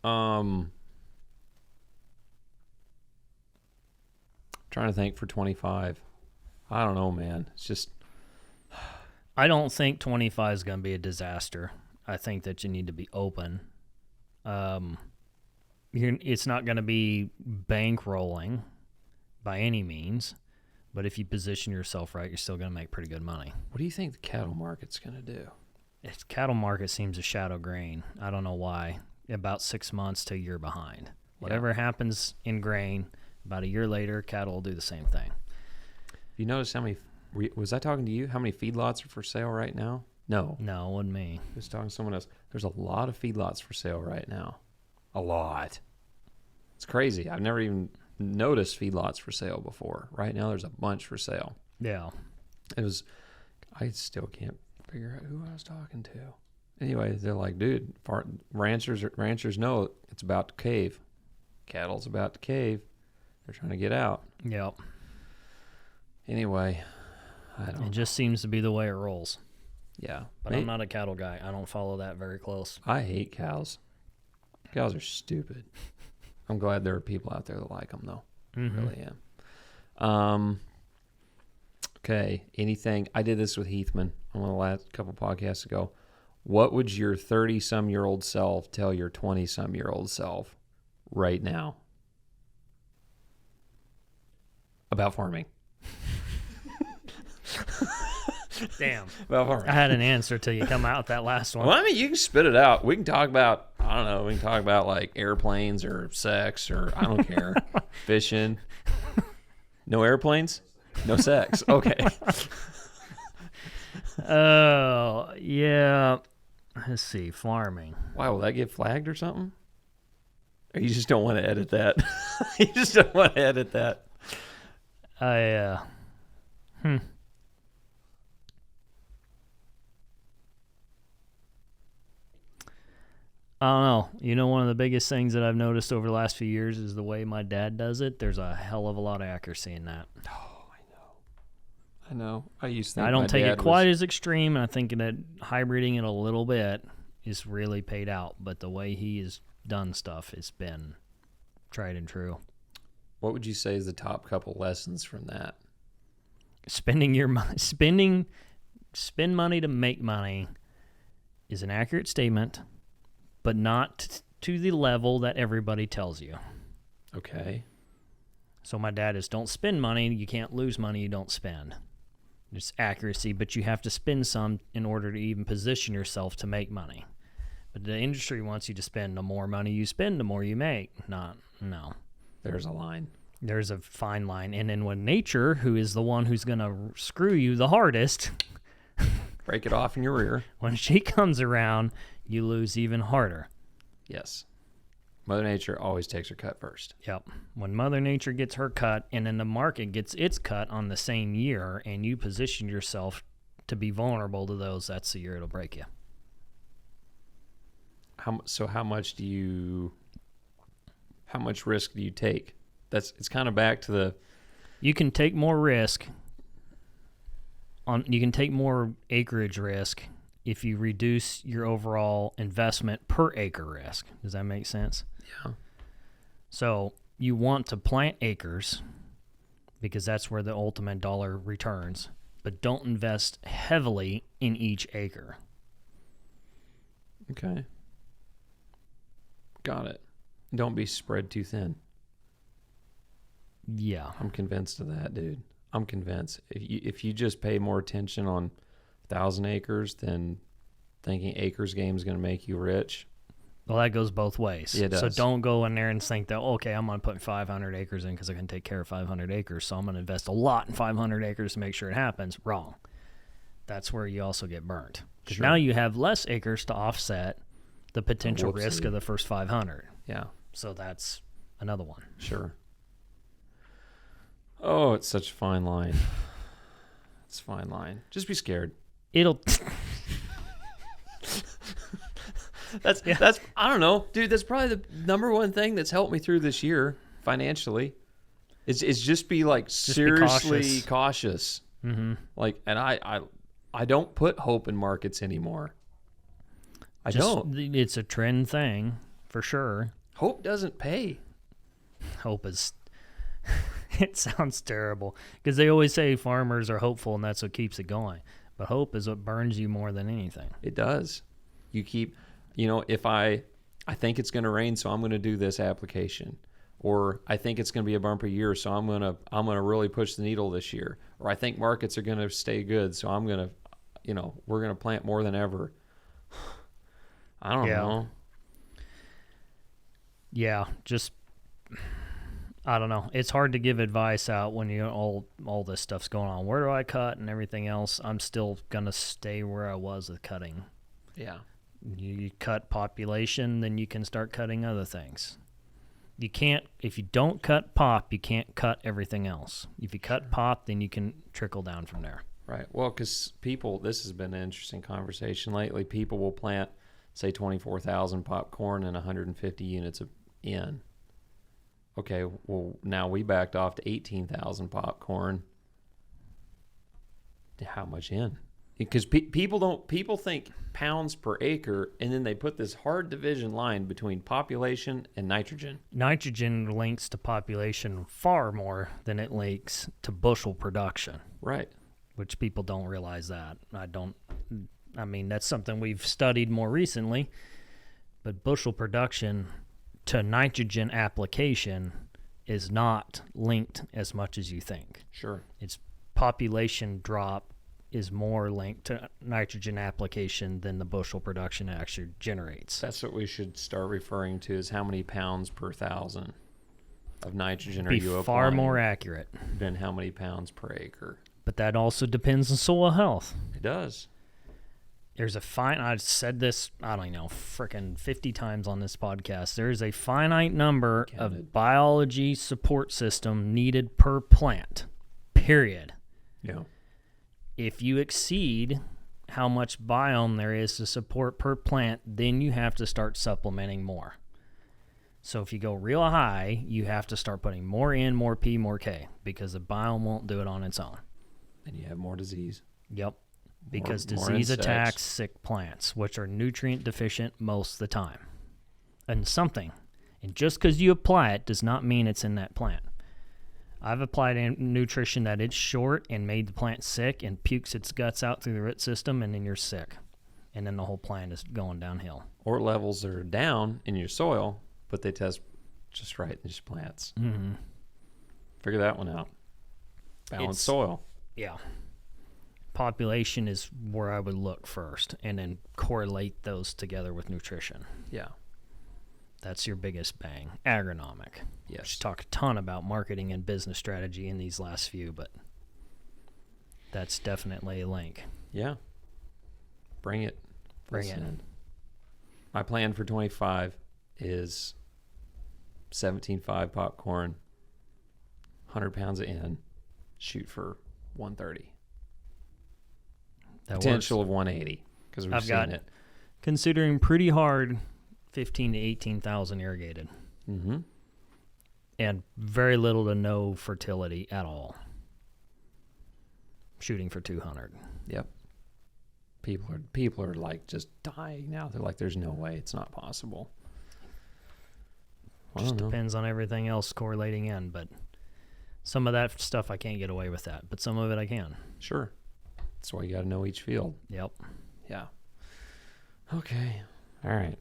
Trying to think for 25. I don't know, man. It's just I don't think 25 is going to be a disaster. I think that you need to be open. It's not going to be bankrolling by any means, but if you position yourself right, you're still going to make pretty good money. What do you think the cattle market's going to do? Its cattle market seems a shadow grain. I don't know why. About 6 months to a year behind. Whatever happens in grain, about a year later, cattle will do the same thing. You notice how many? Was I talking to you? How many feedlots are for sale right now? No, it wasn't me. I was talking to someone else. There's a lot of feedlots for sale right now. A lot. It's crazy. I've never even noticed feedlots for sale before. Right now, there's a bunch for sale. Yeah. I still can't figure out who I was talking to. Anyway, they're like, dude, ranchers know it's about to cave. Cattle's about to cave. They're trying to get out. Yep. Anyway, It just seems to be the way it rolls. Yeah. But I'm not a cattle guy. I don't follow that very close. I hate cows. Cows are stupid. I'm glad there are people out there that like them, though. Mm-hmm. I really am. Okay. Anything? I did this with Heathman on one of the last couple podcasts ago. What would your 30-some-year-old self tell your 20-some-year-old self right now about farming? Damn. About farming. I had an answer till you come out with that last one. Well, I mean, you can spit it out. We can talk about, I don't know, we can talk about like airplanes or sex or I don't care. Fishing. No airplanes? No sex. Okay. Oh, yeah. Let's see. Farming. Why, will that get flagged or something? Or you just don't want to edit that? You just don't want to edit that? I don't know. You know, one of the biggest things that I've noticed over the last few years is the way my dad does it. There's a hell of a lot of accuracy in that. Oh, I know. I used to think I don't my take dad it quite as extreme, and I think that hybriding it a little bit is really paid out. But the way he has done stuff, it's been tried and true. What would you say is the top couple lessons from that? Spend money to make money is an accurate statement, but not to the level that everybody tells you. Okay. So my dad is, don't spend money. You can't lose money you don't spend. It's accuracy, but you have to spend some in order to even position yourself to make money. But the industry wants you to spend. The more money you spend, the more you make. No. There's a line. There's a fine line. And then when nature, who is the one who's going to screw you the hardest, break it off in your rear. When she comes around, you lose even harder. Yes. Mother Nature always takes her cut first. Yep. When Mother Nature gets her cut and then the market gets its cut on the same year and you position yourself to be vulnerable to those, that's the year it'll break you. How much risk do you take? It's kind of back to the... You can take more risk. You can take more acreage risk if you reduce your overall investment per acre risk. Does that make sense? Yeah. So you want to plant acres because that's where the ultimate dollar returns, but don't invest heavily in each acre. Okay. Got it. Don't be spread too thin. Yeah. I'm convinced of that, dude. I'm convinced. If you just pay more attention on 1,000 acres than thinking acres game is going to make you rich. Well, that goes both ways. It does. So don't go in there and think that, okay, I'm going to put 500 acres in because I can take care of 500 acres, so I'm going to invest a lot in 500 acres to make sure it happens. Wrong. That's where you also get burnt. Because now you have less acres to offset the potential risk of the first 500. Yeah. So that's another one. Sure. Oh, it's such a fine line. It's a fine line. Just be scared. It'll... That's I don't know, dude. That's probably the number one thing that's helped me through this year financially. It's just be like seriously cautious. Mm-hmm. Like, and I don't put hope in markets anymore. I don't. It's a trend thing. for sure. Hope doesn't pay. Hope is it sounds terrible because they always say farmers are hopeful and that's what keeps it going, but hope is what burns you more than anything. It does. You keep, if I think it's going to rain, so I'm going to do this application, or I think it's going to be a bumper year, so I'm going to really push the needle this year, or I think markets are going to stay good, so I'm going to we're going to plant more than ever. I don't know. Yeah, just I don't know. It's hard to give advice out when all this stuff's going on. Where do I cut and everything else? I'm still gonna stay where I was with cutting. Yeah. You cut population, then you can start cutting other things. You can't if you don't cut pop, you can't cut everything else. If you cut pop, then you can trickle down from there. Right. Well, because this has been an interesting conversation lately. People will plant, say, 24,000 popcorn and 150 units in. Okay, well, now we backed off to 18,000 popcorn. How much in? Because people think pounds per acre, and then they put this hard division line between population and nitrogen. Nitrogen links to population far more than it links to bushel production. Right. Which people don't realize that. I mean, that's something we've studied more recently, but bushel production to nitrogen application is not linked as much as you think. Sure. Its population drop is more linked to nitrogen application than the bushel production it actually generates. That's what we should start referring to, is how many pounds per thousand of nitrogen are you applying? Far more accurate than how many pounds per acre. But that also depends on soil health. It does. There's I've said this, I don't know, frickin' 50 times on this podcast. There's a finite number of biology support system needed per plant, period. Yeah. If you exceed how much biome there is to support per plant, then you have to start supplementing more. So if you go real high, you have to start putting more N, more P, more K, because the biome won't do it on its own. And you have more disease. Yep. Because more disease insects. attacks sick plants, which are nutrient deficient most of the time. And just because you apply it does not mean it's in that plant. I've applied nutrition that it's short and made the plant sick and pukes its guts out through the root system, and then you're sick. And then the whole plant is going downhill. Or levels are down in your soil, but they test just right in these plants. Mm-hmm. Figure that one out. Balanced soil. Yeah. Population is where I would look first, and then correlate those together with nutrition. Yeah. That's your biggest bang. Agronomic. Yes. We should talk a ton about marketing and business strategy in these last few, but that's definitely a link. Yeah. Bring it. Bring it. My plan for 25 is 17.5 popcorn, 100 pounds of N, shoot for 130. Potential works. of 180, because we've seen it. Considering pretty hard, 15 to 18,000 irrigated. Mm-hmm. And very little to no fertility at all. Shooting for 200. Yep. People are like just dying now. They're like, there's no way, it's not possible. Just depends on everything else correlating in, but some of that stuff I can't get away with that, but some of it I can. Sure. That's why you got to know each field. Yep. Yeah. Okay. All right.